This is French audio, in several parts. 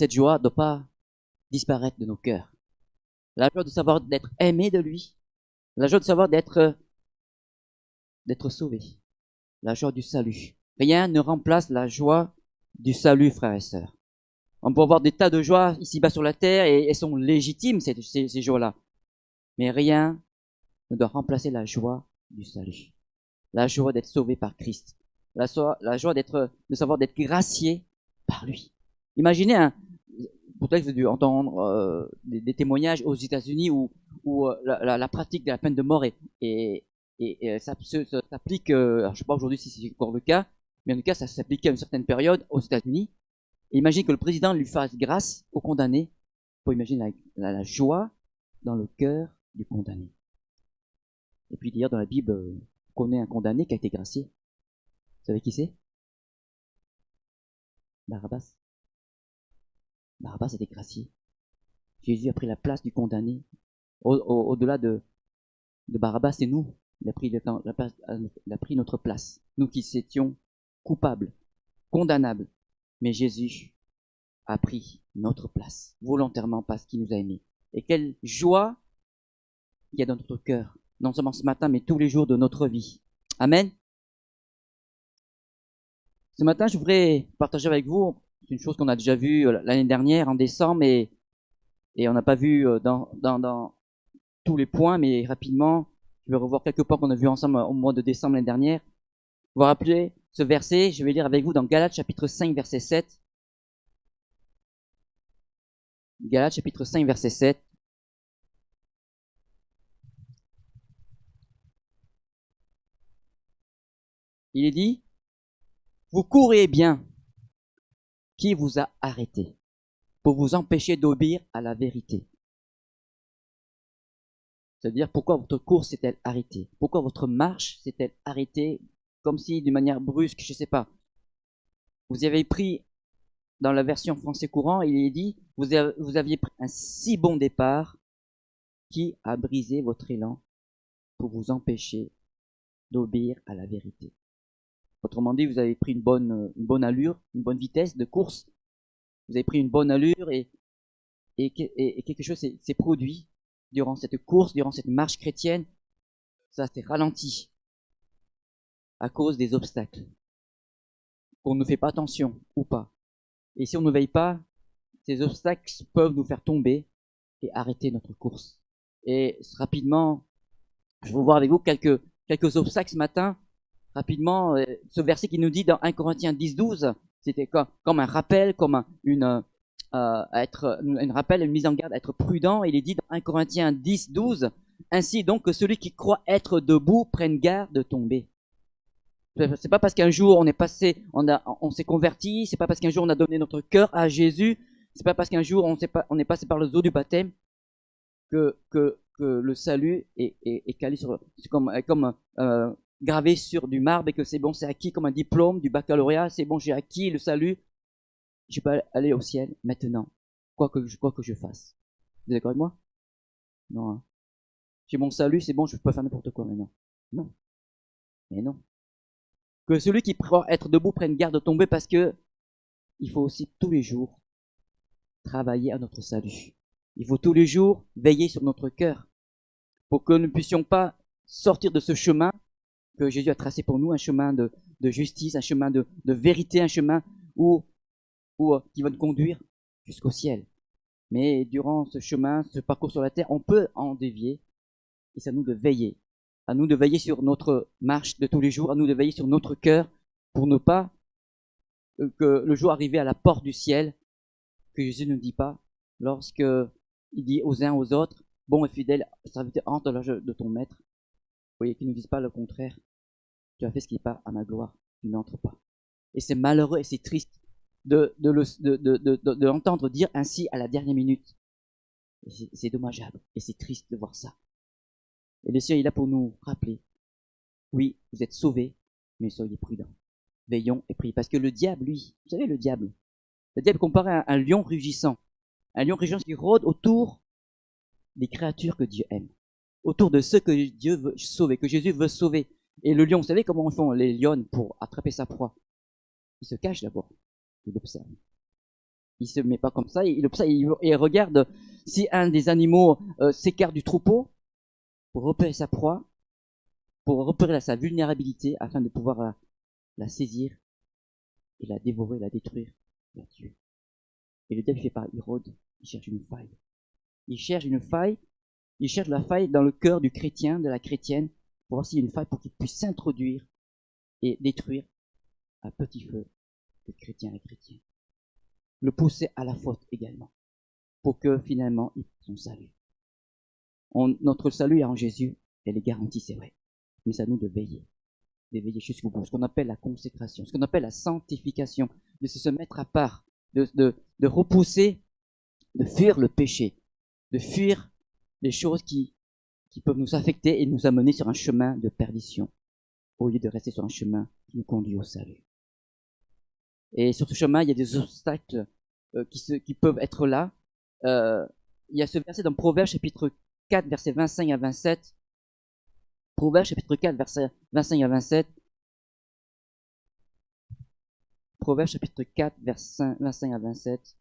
cette joie ne doit pas disparaître de nos cœurs. La joie de savoir d'être aimé de lui. La joie de savoir d'être sauvé. La joie du salut. Rien ne remplace la joie du salut, frères et sœurs. On peut avoir des tas de joies ici-bas sur la terre et elles sont légitimes, ces joies-là. Mais rien ne doit remplacer la joie du salut. La joie d'être sauvé par Christ. La joie de savoir d'être gracié par lui. Imaginez, peut-être que vous avez dû entendre des témoignages aux États-Unis où la pratique de la peine de mort ça s'applique, je ne sais pas aujourd'hui si c'est encore le cas, mais en tout cas ça s'appliquait à une certaine période aux États-Unis. Imagine que le président lui fasse grâce au condamné. Il faut imaginer la joie dans le cœur du condamné. Et puis d'ailleurs dans la Bible, on connaît un condamné qui a été gracié. Vous savez qui c'est? Barabbas. Barabbas a été gracié. Jésus a pris la place du condamné. Au-delà de Barabbas, c'est nous. Il a pris notre place. Nous qui étions coupables, condamnables. Mais Jésus a pris notre place, volontairement parce qu'il nous a aimés. Et quelle joie il y a dans notre cœur, non seulement ce matin, mais tous les jours de notre vie. Amen. Ce matin, je voudrais partager avec vous une chose qu'on a déjà vue l'année dernière, en décembre, et on n'a pas vu dans tous les points, mais rapidement, je vais revoir quelques points qu'on a vus ensemble au mois de décembre l'année dernière. Vous vous rappelez ce verset, je vais lire avec vous dans Galates chapitre 5, verset 7. Galates chapitre 5, verset 7. Il est dit, vous courez bien. Qui vous a arrêté pour vous empêcher d'obéir à la vérité? C'est-à-dire, pourquoi votre course s'est-elle arrêtée? Pourquoi votre marche s'est-elle arrêtée comme si, d'une manière brusque, je ne sais pas. Vous avez pris, dans la version français courant, il est dit, vous aviez pris un si bon départ qui a brisé votre élan pour vous empêcher d'obéir à la vérité. Autrement dit, vous avez pris une bonne allure, une bonne vitesse de course. Vous avez pris une bonne allure et quelque chose s'est produit durant cette course, durant cette marche chrétienne. Ça s'est ralenti à cause des obstacles. Qu'on ne fait pas attention ou pas. Et si on ne veille pas, ces obstacles peuvent nous faire tomber et arrêter notre course. Et rapidement, je vais voir avec vous quelques obstacles ce matin. Rapidement, ce verset qui nous dit dans 1 Corinthiens 10, 12, c'était comme un rappel, comme une rappel, une mise en garde, être prudent. Il est dit dans 1 Corinthiens 10, 12, ainsi donc que celui qui croit être debout prenne garde de tomber. C'est pas parce qu'un jour on est passé, on s'est converti, c'est pas parce qu'un jour on a donné notre cœur à Jésus, c'est pas parce qu'un jour on est passé par les eaux du baptême que le salut est calé sur, c'est comme gravé sur du marbre et que c'est bon, c'est acquis comme un diplôme du baccalauréat, c'est bon, j'ai acquis le salut, je peux aller au ciel maintenant, quoi que je fasse. Vous êtes d'accord avec moi? Non. Hein. J'ai mon salut, c'est bon, je peux faire n'importe quoi maintenant. Non. Mais non. Que celui qui croit être debout prenne garde de tomber parce que il faut aussi tous les jours travailler à notre salut. Il faut tous les jours veiller sur notre cœur pour que nous ne puissions pas sortir de ce chemin que Jésus a tracé pour nous, un chemin de justice, un chemin de vérité, un chemin qui va nous conduire jusqu'au ciel. Mais durant ce chemin, ce parcours sur la terre, on peut en dévier et c'est à nous de veiller. À nous de veiller sur notre marche de tous les jours, à nous de veiller sur notre cœur pour ne pas que le jour arrivé à la porte du ciel, que Jésus ne dit pas, lorsque il dit aux uns aux autres, bon et fidèle serviteur, entre dans l'âge de ton maître. Vous voyez, qu'ils ne disent pas le contraire. Tu as fait ce qui n'est pas à ma gloire, tu n'entres pas. Et c'est malheureux et c'est triste de l'entendre dire ainsi à la dernière minute. C'est dommageable et c'est triste de voir ça. Et le Seigneur est là pour nous rappeler, oui, vous êtes sauvés, mais soyez prudents. Veillons et prions. Parce que le diable, lui, vous savez le diable comparé à un lion rugissant. Un lion rugissant qui rôde autour des créatures que Dieu aime. Autour de ceux que Dieu veut sauver, que Jésus veut sauver. Et le lion, vous savez comment font les lionnes pour attraper sa proie? Ils se cachent d'abord. Ils l'observent. Il se met pas comme ça, il observe, il regarde si un des animaux s'écarte du troupeau pour repérer sa proie, pour repérer sa vulnérabilité afin de pouvoir la saisir et la dévorer, la détruire, la tuer. Et le diable fait pas, il rôde, il cherche une faille. Il cherche une faille, il cherche la faille dans le cœur du chrétien, de la chrétienne, pour voir s'il y a une faille pour qu'il puisse s'introduire et détruire à petit feu le chrétien et la chrétienne. Le pousser à la faute également, pour que finalement il fasse son salut. Notre salut est en Jésus, elle est garantie, c'est vrai. Mais c'est à nous de veiller jusqu'au bout. Ce qu'on appelle la consécration, ce qu'on appelle la sanctification, de se mettre à part, de repousser, de fuir le péché, de fuir les choses qui peuvent nous affecter et nous amener sur un chemin de perdition, au lieu de rester sur un chemin qui nous conduit au salut. Et sur ce chemin, il y a des obstacles qui peuvent être là. Il y a ce verset dans Proverbes chapitre 4, versets 25 à 27. Proverbes chapitre 4, versets 25 à 27. Proverbes chapitre 4, versets 25 à 27.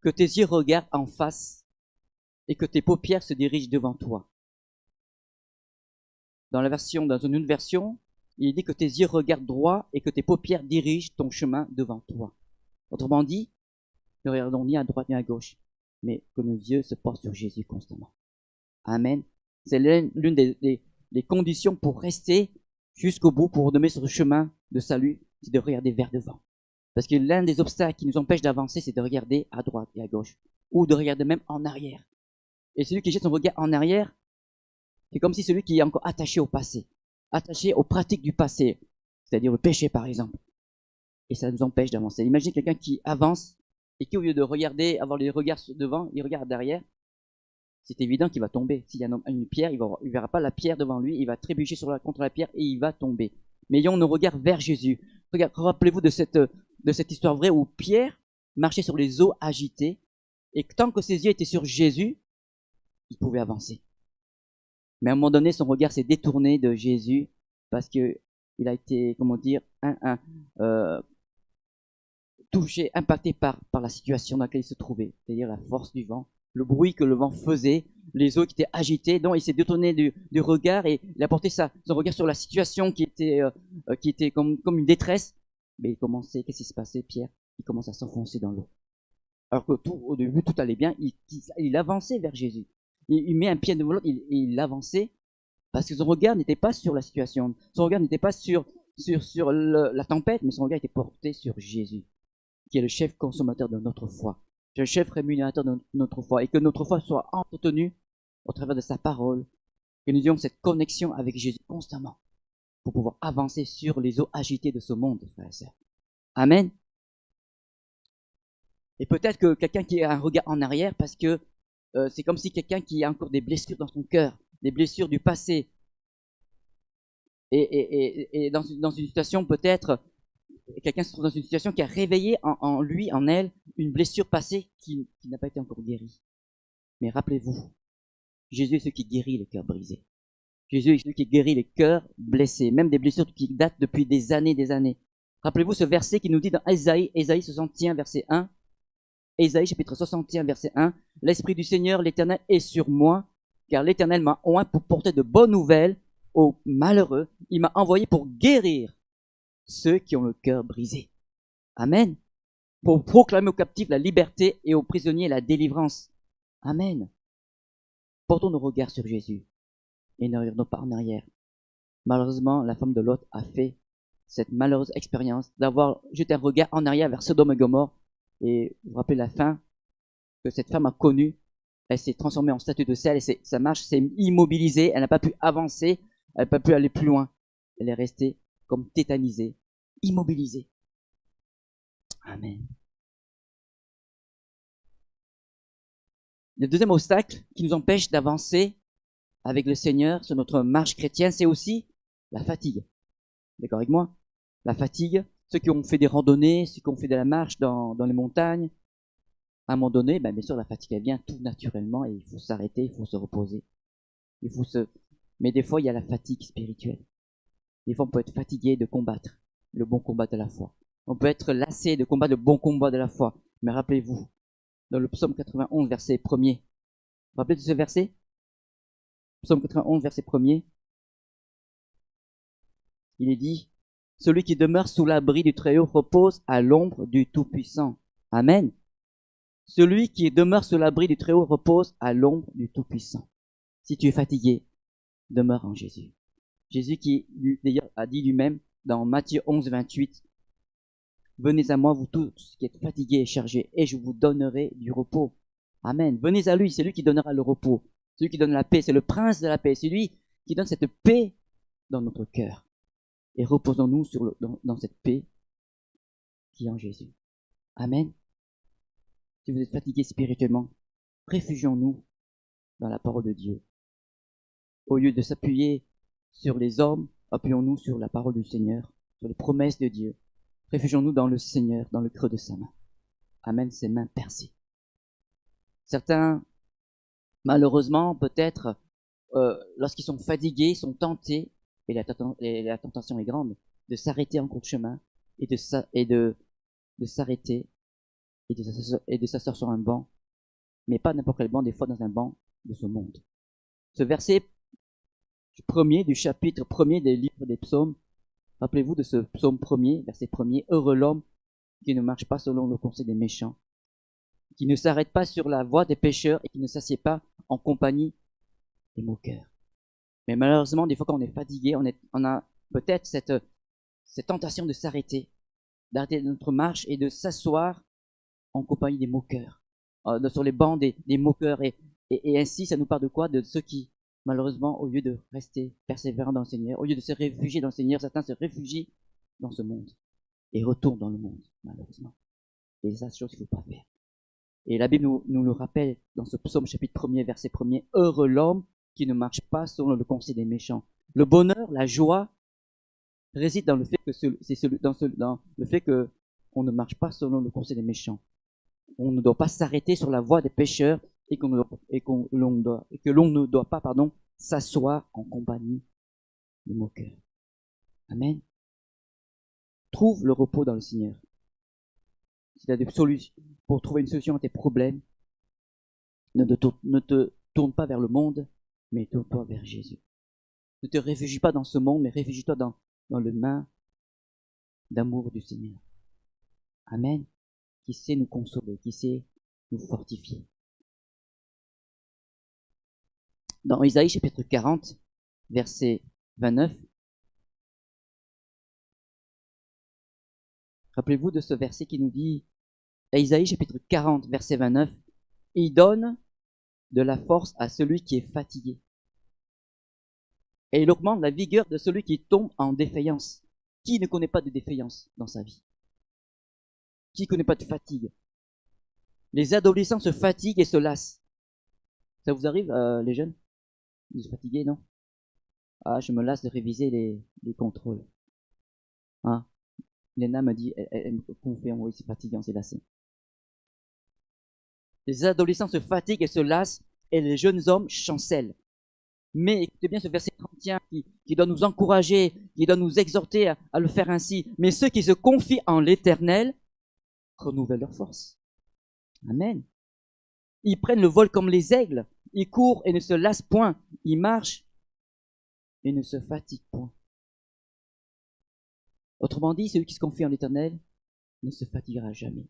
Que tes yeux regardent en face et que tes paupières se dirigent devant toi. Dans une autre version, il dit que tes yeux regardent droit et que tes paupières dirigent ton chemin devant toi. Autrement dit, ne regardons ni à droite ni à gauche, mais que nos yeux se portent sur Jésus constamment. Amen. C'est l'une des conditions pour rester jusqu'au bout, pour demeurer sur le chemin de salut, c'est de regarder vers devant. Parce que l'un des obstacles qui nous empêche d'avancer, c'est de regarder à droite et à gauche, ou de regarder même en arrière. Et celui qui jette son regard en arrière, c'est comme si celui qui est encore attaché au passé, attaché aux pratiques du passé, c'est-à-dire le péché par exemple. Et ça nous empêche d'avancer. Imaginez quelqu'un qui avance et qui, au lieu de regarder, avoir les regards devant, il regarde derrière. C'est évident qu'il va tomber. S'il y a une pierre, il verra pas la pierre devant lui, il va trébucher contre la pierre et il va tomber. Mais ayons nos regards vers Jésus. Rappelez-vous de cette histoire vraie où Pierre marchait sur les eaux agitées et tant que ses yeux étaient sur Jésus, il pouvait avancer. Mais à un moment donné, son regard s'est détourné de Jésus parce que il a été, touché, impacté par la situation dans laquelle il se trouvait, c'est-à-dire la force du vent, le bruit que le vent faisait, les eaux qui étaient agitées. Donc il s'est détourné du regard et il a porté son regard sur la situation qui était comme une détresse. Mais qu'est-ce qui se passait, Pierre? Il commence à s'enfoncer dans l'eau. Alors que au début, tout allait bien, il avançait vers Jésus. Il met un pied devant l'autre, il avançait parce que son regard n'était pas sur la situation, son regard n'était pas sur la tempête, mais son regard était porté sur Jésus, qui est le chef consommateur de notre foi, le chef rémunérateur de notre foi, et que notre foi soit entretenue au travers de sa parole, que nous ayons cette connexion avec Jésus constamment pour pouvoir avancer sur les eaux agitées de ce monde, frères et sœurs. Amen. Et peut-être que quelqu'un qui a un regard en arrière parce que c'est comme si quelqu'un qui a encore des blessures dans son cœur, des blessures du passé, et dans une situation peut-être, quelqu'un se trouve dans une situation qui a réveillé en lui, en elle, une blessure passée qui n'a pas été encore guérie. Mais rappelez-vous, Jésus est celui qui guérit les cœurs brisés. Jésus est celui qui guérit les cœurs blessés, même des blessures qui datent depuis des années, des années. Rappelez-vous ce verset qui nous dit dans Ésaïe 61, verset 1, Ésaïe chapitre 61, verset 1, « L'Esprit du Seigneur, l'Éternel, est sur moi, car l'Éternel m'a oint pour porter de bonnes nouvelles aux malheureux. Il m'a envoyé pour guérir ceux qui ont le cœur brisé. » Amen. Pour proclamer aux captifs la liberté et aux prisonniers la délivrance. Amen. Portons nos regards sur Jésus et ne regardons pas en arrière. Malheureusement, la femme de Lot a fait cette malheureuse expérience d'avoir jeté un regard en arrière vers Sodome et Gomorrhe. Et vous vous rappelez la fin que cette femme a connue. Elle s'est transformée en statue de sel et sa marche s'est immobilisée. Elle n'a pas pu avancer. Elle n'a pas pu aller plus loin. Elle est restée comme tétanisée, immobilisée. Amen. Le deuxième obstacle qui nous empêche d'avancer avec le Seigneur sur notre marche chrétienne, c'est aussi la fatigue. D'accord avec moi? La fatigue. Ceux qui ont fait des randonnées, ceux qui ont fait de la marche dans les montagnes, à un moment donné, bien sûr, la fatigue, elle vient tout naturellement et il faut s'arrêter, il faut se reposer. Mais des fois, il y a la fatigue spirituelle. Des fois, on peut être fatigué de combattre le bon combat de la foi. On peut être lassé de combattre le bon combat de la foi. Mais rappelez-vous, dans le psaume 91, verset 1er, vous vous rappelez de ce verset? Psaume 91, verset 1er, il est dit, « Celui qui demeure sous l'abri du Très-Haut repose à l'ombre du Tout-Puissant. » Amen. Celui qui demeure sous l'abri du Très-Haut repose à l'ombre du Tout-Puissant. Si tu es fatigué, demeure en Jésus. Jésus qui, d'ailleurs, a dit lui-même dans Matthieu 11, 28, « Venez à moi, vous tous qui êtes fatigués et chargés, et je vous donnerai du repos. » Amen. Venez à lui, c'est lui qui donnera le repos. Celui qui donne la paix, c'est le prince de la paix. C'est lui qui donne cette paix dans notre cœur. Et reposons-nous dans cette paix qui est en Jésus. Amen. Si vous êtes fatigué spirituellement, réfugions-nous dans la parole de Dieu. Au lieu de s'appuyer sur les hommes, appuyons-nous sur la parole du Seigneur, sur les promesses de Dieu. Réfugions-nous dans le Seigneur, dans le creux de sa main. Amen, ses mains percées. Certains, malheureusement, peut-être, lorsqu'ils sont fatigués, sont tentés, et la tentation est grande, de s'arrêter en cours de chemin et de s'arrêter et de s'asseoir sur un banc, mais pas n'importe quel banc, des fois dans un banc de ce monde. Ce verset premier du chapitre premier des livres des psaumes, rappelez-vous de ce psaume premier, verset premier, « Heureux l'homme qui ne marche pas selon le conseil des méchants, qui ne s'arrête pas sur la voie des pécheurs et qui ne s'assied pas en compagnie des moqueurs. » Mais malheureusement, des fois quand on est fatigué, on a peut-être cette tentation de s'arrêter, d'arrêter notre marche et de s'asseoir en compagnie des moqueurs, sur les bancs des moqueurs. Et ainsi, ça nous parle de quoi? De ceux qui, malheureusement, au lieu de rester persévérants dans le Seigneur, au lieu de se réfugier dans le Seigneur, certains se réfugient dans ce monde et retournent dans le monde, malheureusement. Et c'est la chose qu'il ne faut pas faire. Et la Bible nous le rappelle dans ce psaume chapitre 1er, verset 1er, « Heureux l'homme qui ne marche pas selon le conseil des méchants. » Le bonheur, la joie réside dans le fait dans le fait que on ne marche pas selon le conseil des méchants. On ne doit pas s'arrêter sur la voie des pécheurs et que l'on ne doit pas, s'asseoir en compagnie des moqueurs. Amen. Trouve le repos dans le Seigneur. Si tu as des solutions pour trouver une solution à tes problèmes, ne te tourne pas vers le monde, mais tourne-toi vers Jésus. Ne te réfugie pas dans ce monde, mais réfugie-toi dans le main d'amour du Seigneur. Amen. Qui sait nous consoler, qui sait nous fortifier. Dans Isaïe chapitre 40, verset 29, rappelez-vous de ce verset qui nous dit, à Isaïe chapitre 40, verset 29, « Il donne de la force à celui qui est fatigué, et il augmente la vigueur de celui qui tombe en défaillance. » Qui ne connaît pas de défaillance dans sa vie? Qui ne connaît pas de fatigue? Les adolescents se fatiguent et se lassent. Ça vous arrive, les jeunes? Vous êtes fatigués, non? Ah, je me lasse de réviser les contrôles. Hein? Léna me dit, elle me confirme, oui, c'est fatiguant, c'est lassé. Les adolescents se fatiguent et se lassent, et les jeunes hommes chancellent. Mais écoutez bien ce verset 31 qui doit nous encourager, qui doit nous exhorter à le faire ainsi. Mais ceux qui se confient en l'Éternel renouvellent leur force. Amen. Ils prennent le vol comme les aigles. Ils courent et ne se lassent point. Ils marchent et ne se fatiguent point. Autrement dit, celui qui se confie en l'Éternel ne se fatiguera jamais.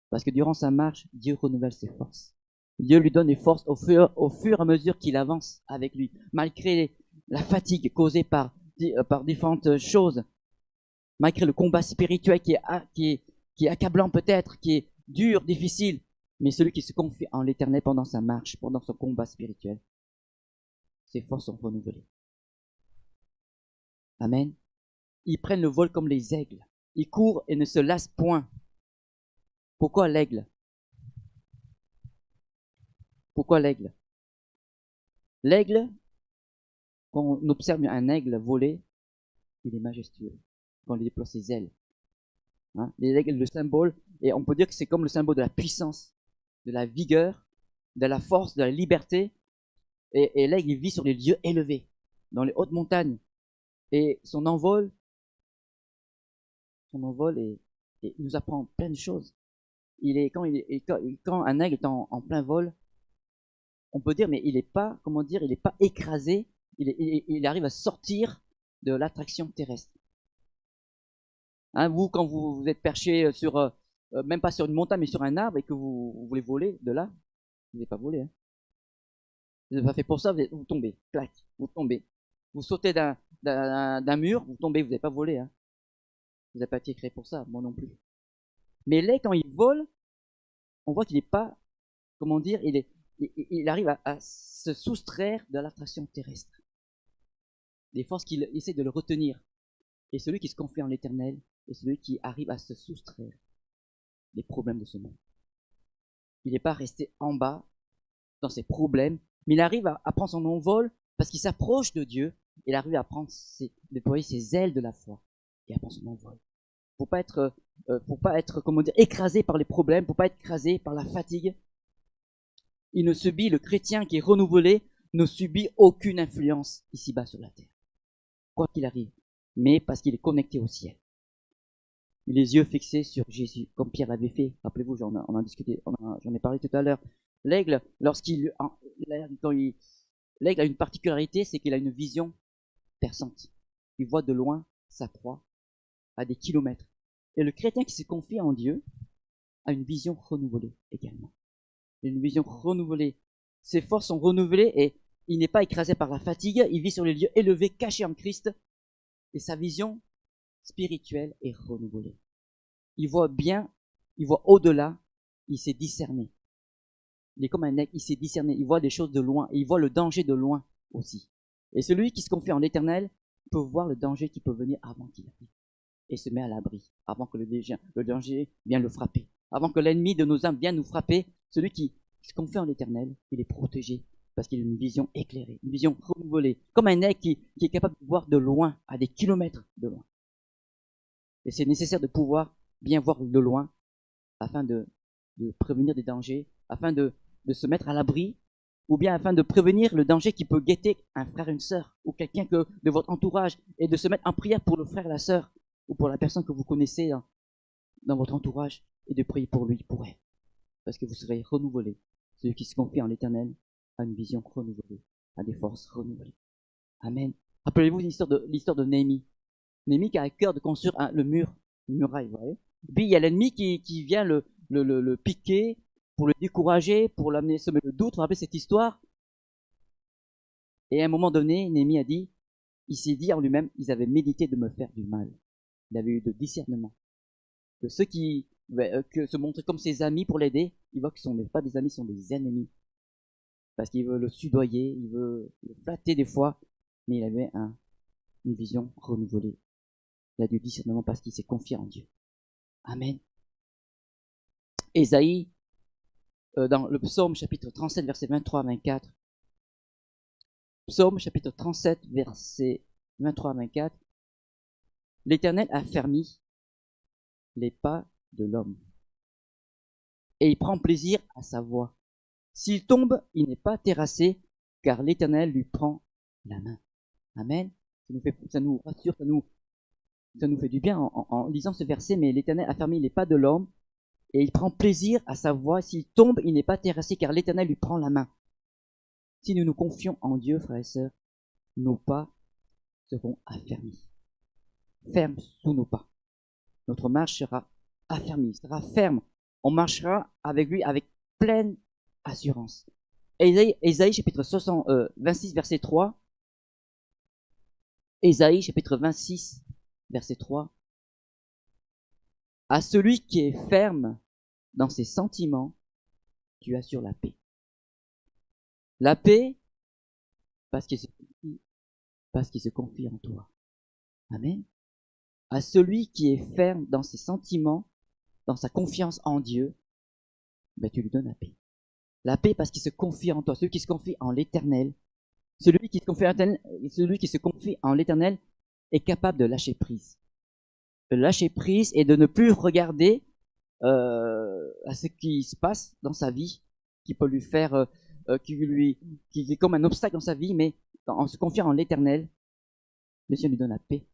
Parce que durant sa marche, Dieu renouvelle ses forces. Dieu lui donne des forces au fur et à mesure qu'il avance avec lui, malgré la fatigue causée par différentes choses, malgré le combat spirituel qui est accablant peut-être, qui est dur, difficile, mais celui qui se confie en l'Éternel pendant sa marche, pendant son combat spirituel, ses forces sont renouvelées. Amen. Ils prennent le vol comme les aigles. Ils courent et ne se lassent point. Pourquoi l'aigle? Pourquoi l'aigle? L'aigle, quand on observe un aigle voler, il est majestueux quand il déploie ses ailes. Hein? L'aigle est le symbole, et on peut dire que c'est comme le symbole de la puissance, de la vigueur, de la force, de la liberté. Et l'aigle, il vit sur les lieux élevés, dans les hautes montagnes. Et son envol est et il nous apprend plein de choses. Quand un aigle est en plein vol, on peut dire, mais il n'est pas, comment dire, il n'est pas écrasé, il arrive à sortir de l'attraction terrestre. Hein, vous, quand vous êtes perché sur, même pas sur une montagne, mais sur un arbre et que vous voulez voler de là, vous n'avez pas volé. Hein. Vous n'êtes pas fait pour ça, vous tombez, clac, vous tombez. Vous sautez d'un mur, vous tombez, vous n'avez pas volé. Hein. Vous n'avez pas été créé pour ça, moi non plus. Mais là, quand il vole, on voit qu'il n'est pas, comment dire, il arrive à se soustraire de l'attraction terrestre. Des forces qui essaient de le retenir. Et celui qui se confie en l'Éternel est celui qui arrive à se soustraire des problèmes de ce monde. Il n'est pas resté en bas dans ses problèmes, mais il arrive à prendre son envol parce qu'il s'approche de Dieu. Il arrive à déployer ses ailes de la foi et à prendre son envol. Pour pas être, comment dire, écrasé par les problèmes, pour pas être écrasé par la fatigue. Le chrétien qui est renouvelé ne subit aucune influence ici-bas sur la terre. Quoi qu'il arrive. Mais parce qu'il est connecté au ciel. Les yeux fixés sur Jésus, comme Pierre l'avait fait. Rappelez-vous, j'en ai parlé tout à l'heure. L'aigle, l'aigle a une particularité, c'est qu'il a une vision perçante. Il voit de loin sa proie à des kilomètres. Et le chrétien qui se confie en Dieu a une vision renouvelée également. Une vision renouvelée. Ses forces sont renouvelées et il n'est pas écrasé par la fatigue. Il vit sur les lieux élevés, cachés en Christ. Et sa vision spirituelle est renouvelée. Il voit bien, il voit au-delà, il sait discerner. Il est comme un aigle, il sait discerner, il voit des choses de loin, et il voit le danger de loin aussi. Et celui qui se confie en l'Éternel peut voir le danger qui peut venir avant qu'il arrive. Et se met à l'abri, avant que le danger vienne le frapper. Avant que l'ennemi de nos âmes vienne nous frapper, celui qui se confie en l'Éternel, il est protégé, parce qu'il a une vision éclairée, une vision renouvelée, comme un aigle qui est capable de voir de loin, à des kilomètres de loin. Et c'est nécessaire de pouvoir bien voir de loin, afin de prévenir des dangers, afin de se mettre à l'abri, ou bien afin de prévenir le danger qui peut guetter un frère, une sœur, ou quelqu'un de votre entourage, et de se mettre en prière pour le frère, la sœur, ou pour la personne que vous connaissez dans votre entourage, et de prier pour lui, pour elle. Parce que vous serez renouvelé. Celui qui se confie en l'Éternel a une vision renouvelée, a des forces renouvelées. Amen. Rappelez-vous l'histoire de Néhémie. Néhémie qui a à cœur de construire une muraille, vous voyez. Puis il y a l'ennemi qui vient le piquer, pour le décourager, pour l'amener semer le doute. Vous vous rappelez cette histoire? Et à un moment donné, Néhémie il s'est dit en lui-même, ils avaient médité de me faire du mal. Il avait eu de discernement. Que ceux qui se montraient comme ses amis pour l'aider, il voit que ce ne sont pas des amis, ce sont des ennemis. Parce qu'il veut le sudoyer, il veut le flatter des fois, mais il avait une vision renouvelée. Il a du discernement parce qu'il s'est confié en Dieu. Amen. Ésaïe, dans le psaume chapitre 37, versets 23 à 24. Psaume chapitre 37, versets 23 à 24. L'Éternel a fermi les pas de l'homme. Et il prend plaisir à sa voix. S'il tombe, il n'est pas terrassé, car l'Éternel lui prend la main. Amen. Ça nous rassure, ça nous fait du bien en lisant ce verset, mais l'Éternel a fermé les pas de l'homme, et il prend plaisir à sa voix. S'il tombe, il n'est pas terrassé, car l'Éternel lui prend la main. Si nous nous confions en Dieu, frères et sœurs, nos pas seront affermis. Fermes sous nos pas. Notre marche sera affermie, sera ferme. On marchera avec lui avec pleine assurance. Ésaïe chapitre 26, verset 3. Ésaïe chapitre 26, verset 3. À celui qui est ferme dans ses sentiments, tu assures la paix. La paix, parce qu'il se confie en toi. Amen. À celui qui est ferme dans ses sentiments, dans sa confiance en Dieu, tu lui donnes la paix. La paix parce qu'il se confie en toi. Celui qui se confie en l'Éternel, celui qui se confie en l'Éternel est capable de lâcher prise. De lâcher prise et de ne plus regarder à ce qui se passe dans sa vie, qui peut lui faire, qui est comme un obstacle dans sa vie, mais en se confiant en l'Éternel, le Seigneur lui donne la paix.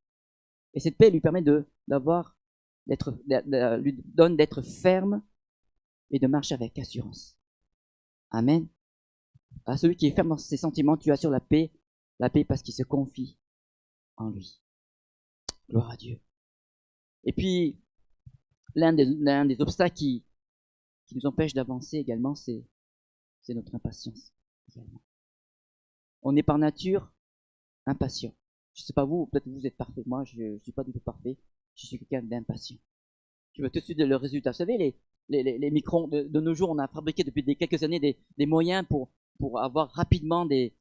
Et cette paix lui permet d'avoir lui donne d'être ferme et de marcher avec assurance. Amen. À celui qui est ferme dans ses sentiments, tu assures la paix parce qu'il se confie en lui. Gloire à Dieu. Et puis, l'un des obstacles qui nous empêche d'avancer également, c'est notre impatience. Également. On est par nature impatient. Je ne sais pas vous, peut-être vous êtes parfait. Moi, je ne suis pas du tout parfait. Je suis quelqu'un d'impatient. Je veux tout de suite le résultat. Vous savez, les micros de nos jours, on a fabriqué depuis quelques années des moyens pour avoir rapidement des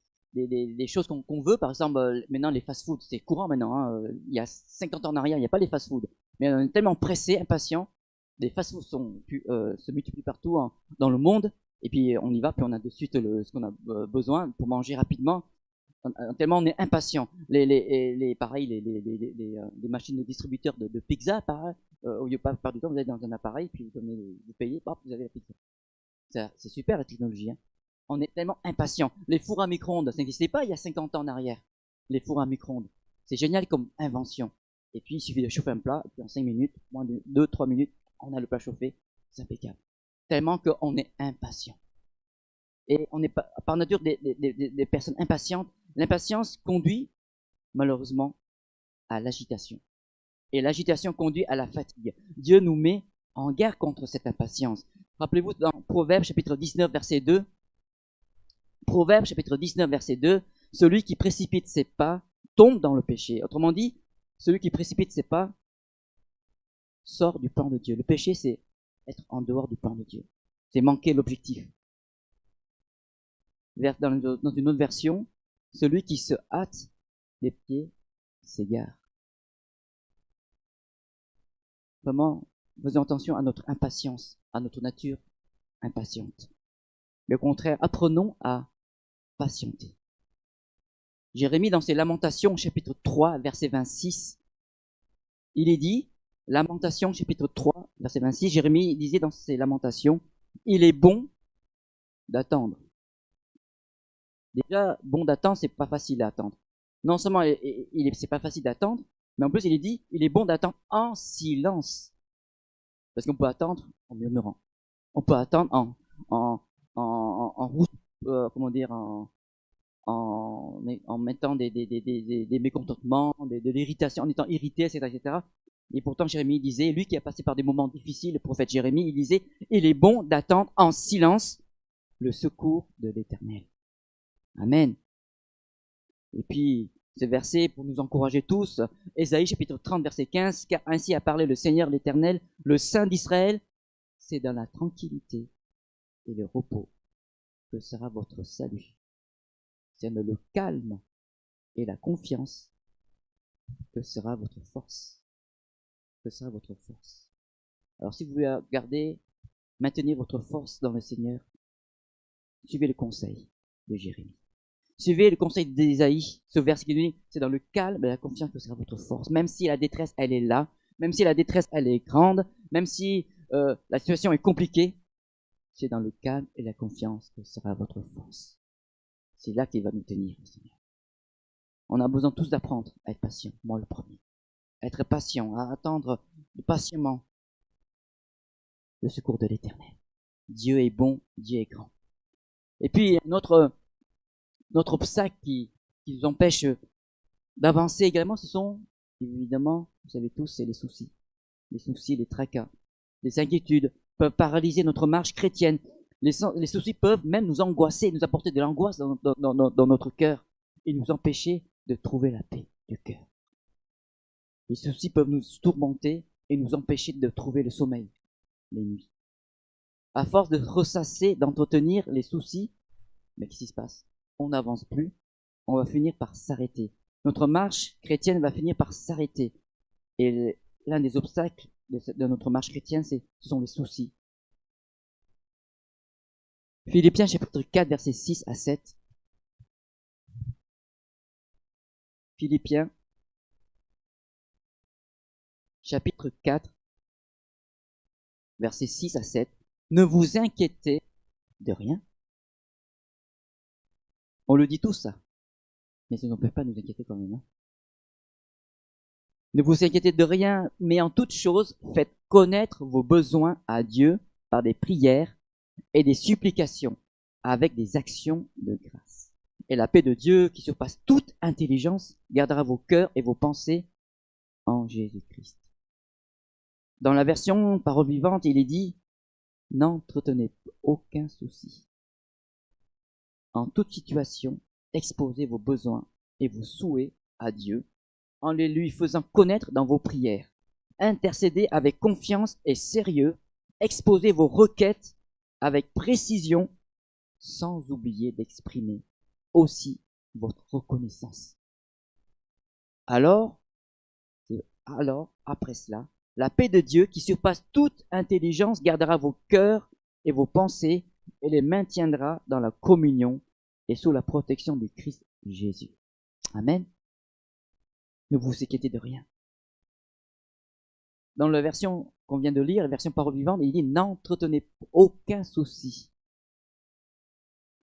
choses qu'on veut. Par exemple, maintenant, les fast-food, c'est courant maintenant. Hein. Il y a 50 ans en arrière, il n'y a pas les fast-food. Mais on est tellement pressé, impatient. Les fast-foods se multiplient partout dans le monde. Et puis, on y va, puis on a de suite ce qu'on a besoin pour manger rapidement. Tellement on est impatient. Pareil, les machines de distributeurs de pizza, pareil, au lieu de perdre du temps, vous allez dans un appareil, puis vous payez, hop, vous avez la pizza. C'est super la technologie. Hein. On est tellement impatient. Les fours à micro-ondes, ça n'existait pas il y a 50 ans en arrière. Les fours à micro-ondes. C'est génial comme invention. Et puis il suffit de chauffer un plat, et puis en 5 minutes, moins de 2-3 minutes, on a le plat chauffé. C'est impeccable. Tellement qu'on est impatient. Et on est par nature des personnes impatientes. L'impatience conduit, malheureusement, à l'agitation. Et l'agitation conduit à la fatigue. Dieu nous met en guerre contre cette impatience. Rappelez-vous dans Proverbes chapitre 19, verset 2. Proverbes chapitre 19, verset 2. Celui qui précipite ses pas tombe dans le péché. Autrement dit, celui qui précipite ses pas sort du plan de Dieu. Le péché, c'est être en dehors du plan de Dieu. C'est manquer l'objectif. Dans une autre version, celui qui se hâte les pieds s'égare. Vraiment, faisons attention à notre impatience, à notre nature impatiente. Mais au contraire, apprenons à patienter. Jérémie, dans ses Lamentations, chapitre 3, verset 26, il est dit, Lamentations, chapitre 3, verset 26, Jérémie disait dans ses Lamentations, il est bon d'attendre. Déjà, bon d'attendre, c'est pas facile à attendre. Non seulement c'est pas facile d'attendre, mais en plus il est dit, il est bon d'attendre en silence. Parce qu'on peut attendre en murmurant. On peut attendre en route, comment dire, en mettant des mécontentements, de l'irritation, en étant irrité, etc., etc. Et pourtant, Jérémie disait, lui qui a passé par des moments difficiles, le prophète Jérémie, il disait, il est bon d'attendre en silence le secours de l'Éternel. Amen. Et puis, ce verset pour nous encourager tous, Ésaïe chapitre 30, verset 15, car ainsi a parlé le Seigneur l'Éternel, le Saint d'Israël, c'est dans la tranquillité et le repos que sera votre salut. C'est dans le calme et la confiance que sera votre force. Que sera votre force. Alors si vous voulez garder, maintenir votre force dans le Seigneur, suivez le conseil de Jérémie. Suivez le conseil d'Ésaïe, ce verset qui nous dit, c'est dans le calme et la confiance que sera votre force. Même si la détresse, elle est là, même si la détresse, elle est grande, même si la situation est compliquée, c'est dans le calme et la confiance que sera votre force. C'est là qu'il va nous tenir, le Seigneur. On a besoin tous d'apprendre à être patient, moi le premier. À être patient, à attendre patiemment le secours de l'Éternel. Dieu est bon, Dieu est grand. Et puis, notre obstacle qui nous empêche d'avancer également, ce sont, évidemment, vous savez tous, c'est les soucis. Les soucis, les tracas, les inquiétudes peuvent paralyser notre marche chrétienne. Les soucis peuvent même nous angoisser, nous apporter de l'angoisse dans notre cœur et nous empêcher de trouver la paix du cœur. Les soucis peuvent nous tourmenter et nous empêcher de trouver le sommeil les nuits. À force de ressasser, d'entretenir les soucis, mais qu'est-ce qui se passe? On n'avance plus, on va finir par s'arrêter. Notre marche chrétienne va finir par s'arrêter. Et l'un des obstacles de notre marche chrétienne, ce sont les soucis. Philippiens chapitre 4, versets 6 à 7. Philippiens chapitre 4, versets 6 à 7. Ne vous inquiétez de rien. On le dit tous ça, mais ça ne peut pas nous inquiéter quand même. Hein. Ne vous inquiétez de rien, mais en toute chose, faites connaître vos besoins à Dieu par des prières et des supplications, avec des actions de grâce. Et la paix de Dieu, qui surpasse toute intelligence, gardera vos cœurs et vos pensées en Jésus-Christ. Dans la version Parole vivante, il est dit, n'entretenez aucun souci. En toute situation, exposez vos besoins et vos souhaits à Dieu, en les lui faisant connaître dans vos prières. Intercédez avec confiance et sérieux, exposez vos requêtes avec précision, sans oublier d'exprimer aussi votre reconnaissance. Alors, après cela, la paix de Dieu qui surpasse toute intelligence gardera vos cœurs et vos pensées et les maintiendra dans la communion et sous la protection du Christ Jésus. Amen. Ne vous inquiétez de rien. Dans la version qu'on vient de lire, la version Parole vivante, il dit n'entretenez aucun souci.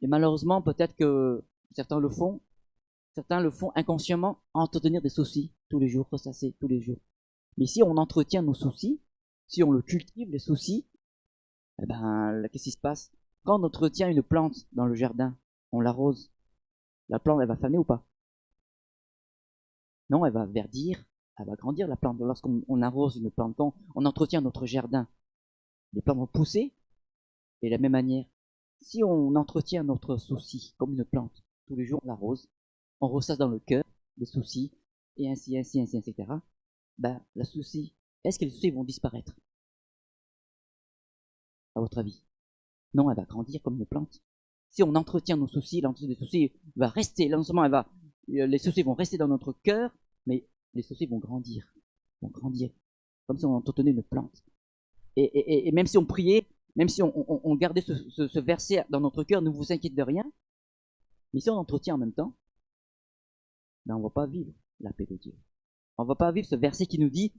Et malheureusement, peut-être que certains le font inconsciemment, entretenir des soucis tous les jours, ressasser tous les jours. Mais si on entretient nos soucis, si on le cultive, les soucis, eh ben, qu'est-ce qui se passe? Quand on entretient une plante dans le jardin, on l'arrose, la plante, elle va faner ou pas? Non, elle va verdir, elle va grandir la plante. Lorsqu'on arrose une plante, quand on entretient notre jardin, les plantes vont pousser. Et de la même manière, si on entretient notre souci comme une plante, tous les jours on l'arrose, on ressasse dans le cœur les soucis, et ainsi, etc. Ben, est-ce que les soucis vont disparaître? À votre avis? Non, elle va grandir comme une plante. Si on entretient nos soucis, l'entretien des soucis va rester, les soucis vont rester dans notre cœur, mais les soucis vont grandir, comme si on entretenait une plante. Et même si on priait, même si on gardait ce verset dans notre cœur, ne vous inquiétez de rien, mais si on entretient en même temps, ben on ne va pas vivre la paix de Dieu. On ne va pas vivre ce verset qui nous dit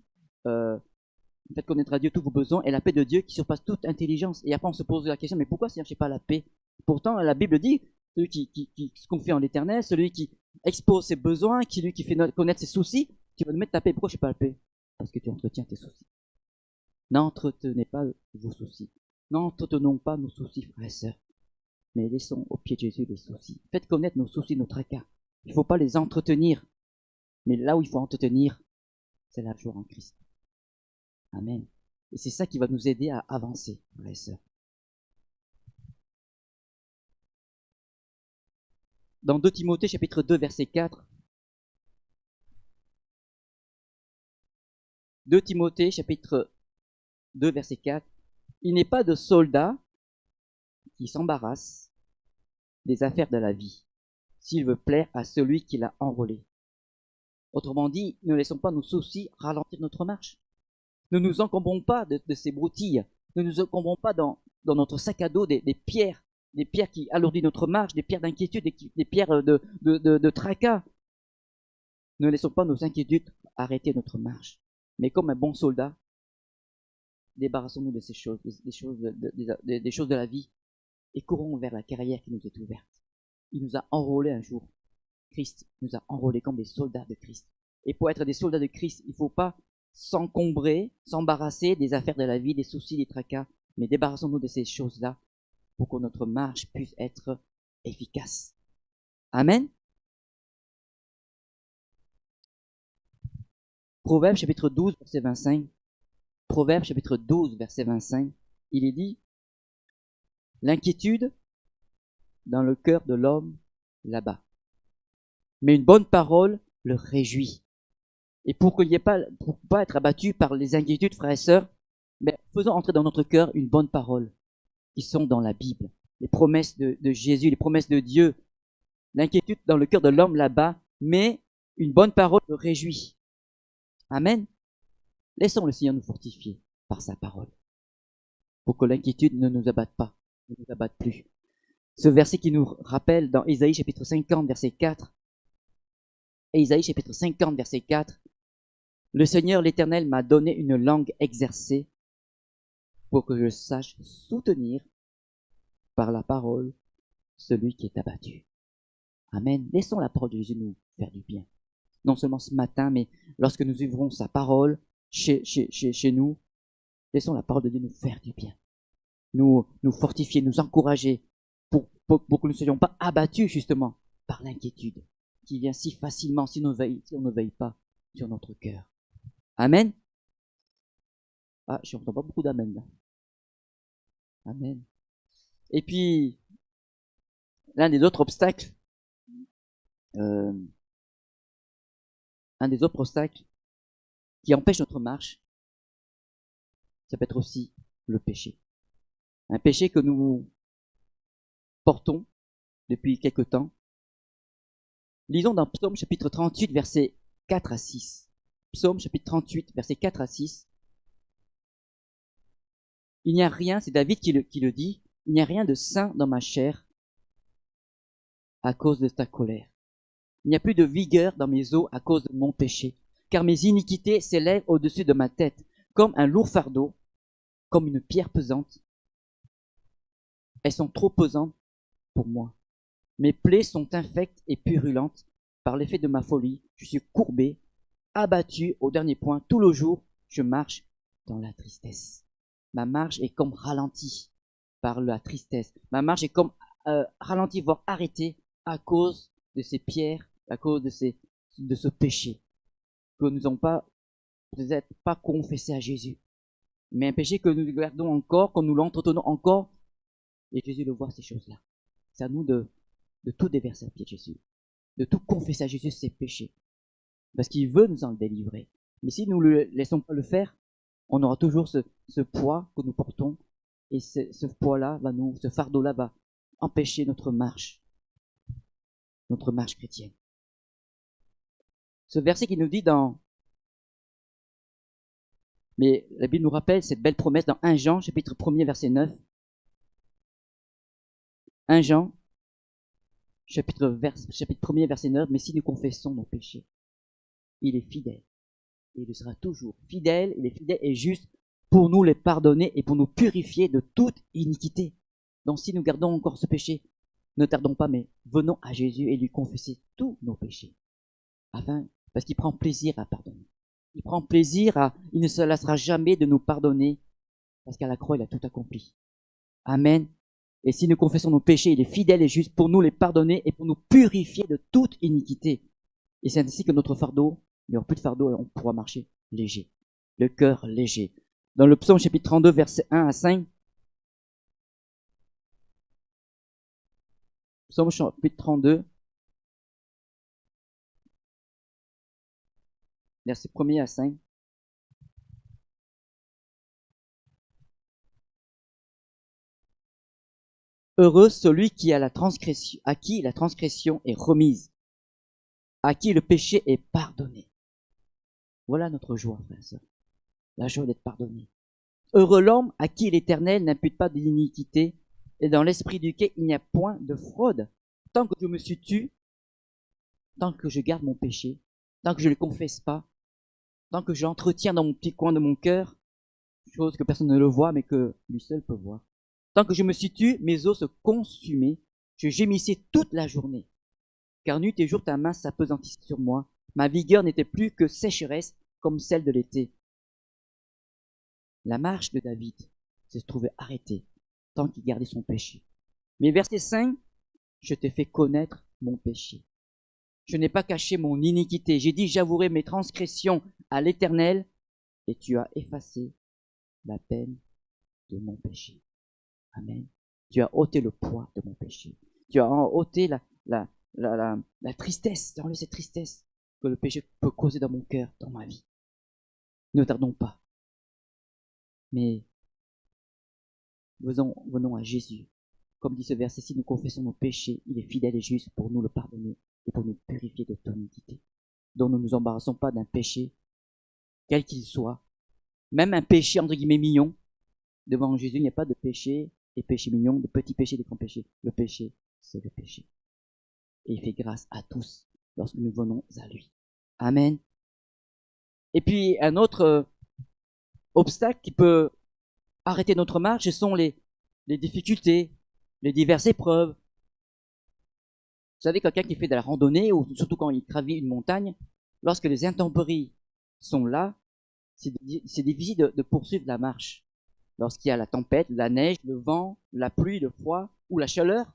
faites connaître à Dieu tous vos besoins et la paix de Dieu qui surpasse toute intelligence. Et après on se pose la question, mais pourquoi Seigneur, je n'ai pas la paix? Pourtant la Bible dit, celui qui se confie en l'Éternel, celui qui expose ses besoins, qui fait connaître ses soucis, tu vas nous mettre ta paix. Pourquoi je n'ai pas la paix? Parce que tu entretiens tes soucis. N'entretenez pas vos soucis. N'entretenons pas nos soucis, frères et sœurs, mais laissons au pied de Jésus les soucis. Faites connaître nos soucis, nos tracas. Il ne faut pas les entretenir, mais là où il faut entretenir, c'est la joie en Christ. Amen. Et c'est ça qui va nous aider à avancer, frères et sœurs. Dans 2 Timothée chapitre 2 verset 4, 2 Timothée chapitre 2 verset 4, il n'est pas de soldat qui s'embarrasse des affaires de la vie, s'il veut plaire à celui qui l'a enrôlé. Autrement dit, ne laissons pas nos soucis ralentir notre marche. Ne nous encombrons pas de ces broutilles. Ne nous encombrons pas dans notre sac à dos des pierres qui alourdissent notre marche, des pierres d'inquiétude, des pierres de tracas. Ne laissons pas nos inquiétudes arrêter notre marche. Mais comme un bon soldat, débarrassons-nous de ces choses, des choses de la vie, et courons vers la carrière qui nous est ouverte. Il nous a enrôlés un jour. Christ nous a enrôlés comme des soldats de Christ. Et pour être des soldats de Christ, il ne faut pas s'encombrer, s'embarrasser des affaires de la vie, des soucis, des tracas, mais débarrassons-nous de ces choses-là pour que notre marche puisse être efficace. Amen. Proverbe chapitre 12, verset 25. Proverbe chapitre 12, verset 25. Il est dit, l'inquiétude dans le cœur de l'homme là-bas. Mais une bonne parole le réjouit. Et pour pas être abattu par les inquiétudes, frères et sœurs, faisons entrer dans notre cœur une bonne parole qui sont dans la Bible. Les promesses de Jésus, les promesses de Dieu. L'inquiétude dans le cœur de l'homme là-bas, mais une bonne parole le réjouit. Amen. Laissons le Seigneur nous fortifier par sa parole, pour que l'inquiétude ne nous abatte pas, ne nous abatte plus. Ce verset qui nous rappelle dans Isaïe chapitre 50, verset 4, et Isaïe chapitre 50, verset 4, le Seigneur l'Éternel m'a donné une langue exercée pour que je sache soutenir par la parole celui qui est abattu. Amen. Laissons la parole de Jésus nous faire du bien. non seulement ce matin, mais lorsque nous ouvrons sa parole chez nous. Laissons la parole de Dieu nous faire du bien, nous fortifier, nous encourager, pour que nous ne soyons pas abattus justement par l'inquiétude qui vient si facilement si on ne veille pas sur notre cœur. Amen. Ah, je n'entends pas beaucoup d'amen là. Amen. Et puis, un des autres obstacles qui empêche notre marche, ça peut être aussi le péché. Un péché que nous portons depuis quelque temps. Lisons dans Psaume chapitre 38, versets 4 à 6. Psaume chapitre 38, versets 4 à 6. Il n'y a rien, c'est David qui le dit, il n'y a rien de sain dans ma chair à cause de ta colère. Il n'y a plus de vigueur dans mes os à cause de mon péché, car mes iniquités s'élèvent au-dessus de ma tête, comme un lourd fardeau, comme une pierre pesante. Elles sont trop pesantes pour moi. Mes plaies sont infectes et purulentes. Par l'effet de ma folie, je suis courbé, abattu au dernier point. Tout le jour, je marche dans la tristesse. Ma marche est comme ralentie par la tristesse. Ma marche est comme ralentie, voire arrêtée à cause de ces pierres, à cause de ce péché que nous n'avons pas, peut-être pas confessé à Jésus. Mais un péché que nous gardons encore, que nous l'entretenons encore, et Jésus le voit, ces choses-là. C'est à nous de tout déverser à pied de Jésus, de tout confesser à Jésus ses péchés, parce qu'il veut nous en délivrer. Mais si nous ne le laissons pas le faire, on aura toujours ce poids que nous portons, et ce poids-là ce fardeau-là va empêcher notre marche chrétienne. Ce verset qui nous dit mais la Bible nous rappelle cette belle promesse dans 1 Jean, chapitre 1er, verset 9. 1 Jean, chapitre 1er, verset 9. Mais si nous confessons nos péchés, il est fidèle. Et il sera toujours fidèle, il est fidèle et juste pour nous les pardonner et pour nous purifier de toute iniquité. Donc si nous gardons encore ce péché, ne tardons pas, mais venons à Jésus et lui confesser tous nos péchés. Parce qu'il prend plaisir à pardonner. Il prend plaisir il ne se lassera jamais de nous pardonner, parce qu'à la croix, il a tout accompli. Amen. Et si nous confessons nos péchés, il est fidèle et juste pour nous les pardonner et pour nous purifier de toute iniquité. Et c'est ainsi que notre fardeau, il n'y aura plus de fardeau et on pourra marcher léger. Le cœur léger. Dans le psaume chapitre 32, versets 1 à 5. Psaume chapitre 32. Versets 1er à 5. Heureux celui qui a à qui la transgression est remise, à qui le péché est pardonné. Voilà notre joie, frères et sœurs. La joie d'être pardonné. Heureux l'homme à qui l'Éternel n'impute pas d'iniquité, et dans l'esprit duquel il n'y a point de fraude. Tant que je me suis tué, tant que je garde mon péché, tant que je ne le confesse pas, tant que j'entretiens dans mon petit coin de mon cœur, chose que personne ne le voit, mais que lui seul peut voir. Tant que je me suis tué, mes os se consumaient, je gémissais toute la journée. Car nuit et jour ta main s'appesantissait sur moi, ma vigueur n'était plus que sécheresse comme celle de l'été. La marche de David se trouvait arrêtée tant qu'il gardait son péché. Mais verset 5, je t'ai fait connaître mon péché. Je n'ai pas caché mon iniquité. J'ai dit, j'avouerai mes transgressions à l'Éternel, et tu as effacé la peine de mon péché. Amen. Tu as ôté le poids de mon péché. Tu as ôté la tristesse, tu as enlevé cette tristesse que le péché peut causer dans mon cœur, dans ma vie. Ne tardons pas. Mais venons à Jésus. Comme dit ce verset, si nous confessons nos péchés, il est fidèle et juste pour nous le pardonner et pour nous purifier de toute iniquité. Donc ne nous embarrassons pas d'un péché, quel qu'il soit. Même un péché entre guillemets mignon, devant Jésus, il n'y a pas de péché et péché mignon, de petits péchés, de grands péchés. Le péché, c'est le péché. Et il fait grâce à tous lorsque nous venons à lui. Amen. Et puis un autre obstacle qui peut arrêter notre marche, ce sont les difficultés, les diverses épreuves. Vous savez, quelqu'un qui fait de la randonnée, ou surtout quand il gravit une montagne, lorsque les intempéries sont là, c'est difficile de poursuivre la marche. Lorsqu'il y a la tempête, la neige, le vent, la pluie, le froid ou la chaleur,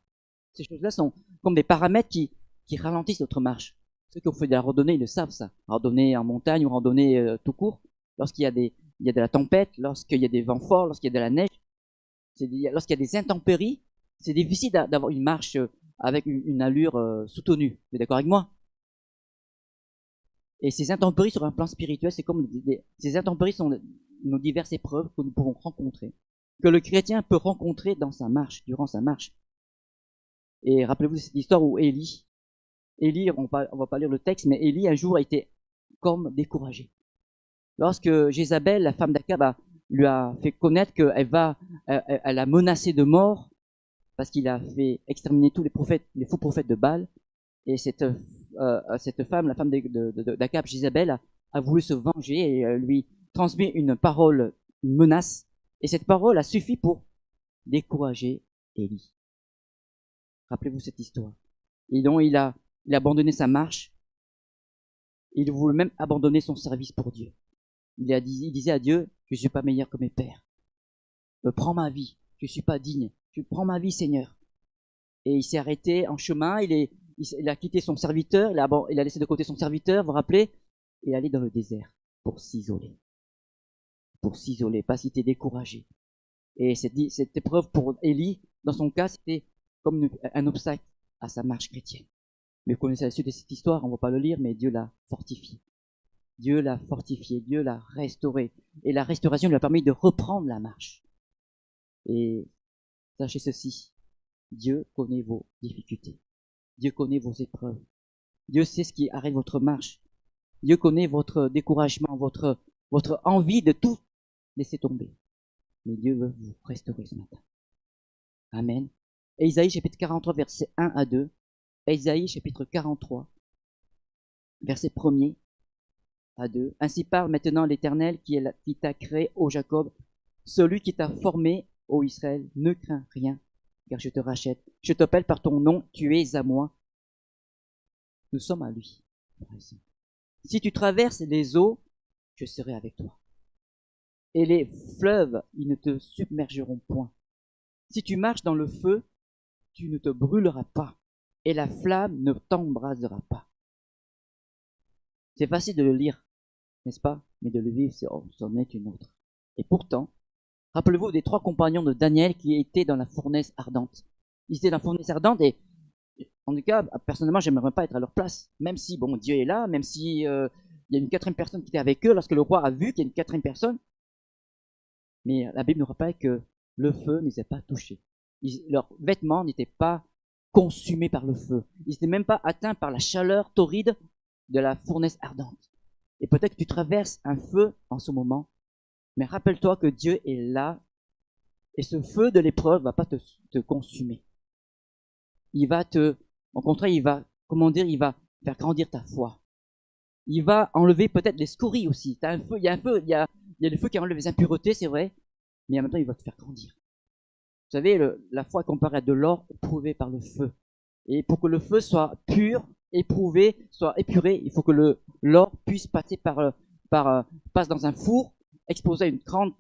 ces choses-là sont comme des paramètres qui ralentissent notre marche. Ceux qui ont fait de la randonnée, ils le savent ça. Randonnée en montagne ou randonnée tout court, lorsqu'il y a de la tempête, lorsqu'il y a des vents forts, lorsqu'il y a de la neige, lorsqu'il y a des intempéries, c'est difficile d'avoir une marche avec une allure soutenue. Vous êtes d'accord avec moi? Et ces intempéries sur un plan spirituel, c'est comme ces intempéries sont nos diverses épreuves que nous pouvons rencontrer, que le chrétien peut rencontrer dans sa marche, durant sa marche. Et rappelez-vous cette histoire où Élie, on va pas lire le texte, mais Élie un jour a été comme découragé. Lorsque Jézabel, la femme d'Akab, lui a fait connaître qu'elle a menacé de mort parce qu'il a fait exterminer tous les faux prophètes de Baal. Et cette femme, la femme d'Akab, Jézabel, a voulu se venger et lui transmet une parole, une menace. Et cette parole a suffi pour décourager Élie. Rappelez-vous cette histoire. Et donc il a abandonné sa marche. Il voulait même abandonner son service pour Dieu. Il disait à Dieu, je ne suis pas meilleur que mes pères. Prends ma vie, je ne suis pas digne. Prends ma vie, Seigneur. Et il s'est arrêté en chemin, il a quitté son serviteur, il a laissé de côté son serviteur, vous vous rappelez, et allé dans le désert pour s'isoler. Pour s'isoler, parce qu'il était découragé. Et cette épreuve pour Élie, dans son cas, c'était comme un obstacle à sa marche chrétienne. Mais vous connaissez la suite de cette histoire, on ne va pas le lire, mais Dieu l'a fortifié. Dieu l'a fortifié, Dieu l'a restauré. Et la restauration lui a permis de reprendre la marche. Et sachez ceci, Dieu connaît vos difficultés. Dieu connaît vos épreuves. Dieu sait ce qui arrête votre marche. Dieu connaît votre découragement, votre envie de tout laisser tomber. Mais Dieu veut vous restaurer ce matin. Amen. Et Isaïe chapitre 43, versets 1 à 2. Et Isaïe chapitre 43, verset 1er à 2. Ainsi parle maintenant l'Éternel qui t'a créé, ô Jacob, celui qui t'a formé, ô Israël, ne crains rien, car je te rachète. Je t'appelle par ton nom, tu es à moi. Nous sommes à lui. Si tu traverses les eaux, je serai avec toi. Et les fleuves, ils ne te submergeront point. Si tu marches dans le feu, tu ne te brûleras pas, et la flamme ne t'embrasera pas. C'est facile de le lire, n'est-ce pas? Mais de le vivre, c'en est une autre. Et pourtant, rappelez-vous des 3 compagnons de Daniel qui étaient dans la fournaise ardente. Ils étaient dans la fournaise ardente et, en tout cas, personnellement, j'aimerais pas être à leur place. Même si, bon, Dieu est là, même si il y a une 4e personne qui était avec eux, lorsque le roi a vu qu'il y a une 4e personne. Mais la Bible nous rappelle que le feu ne les a pas touchés. Leurs vêtements n'étaient pas consumés par le feu. Ils n'étaient même pas atteints par la chaleur torride de la fournaise ardente. Et peut-être que tu traverses un feu en ce moment, mais rappelle-toi que Dieu est là et ce feu de l'épreuve va pas te consumer. Au contraire, il va faire grandir ta foi. Il va enlever peut-être les scories aussi. Il y a le feu qui enlève les impuretés, c'est vrai, mais en même temps, il va te faire grandir. Vous savez, la foi est comparée à de l'or éprouvé par le feu. Et pour que le feu soit pur, éprouvé, soit épuré, il faut que l'or puisse passer passe dans un four, exposé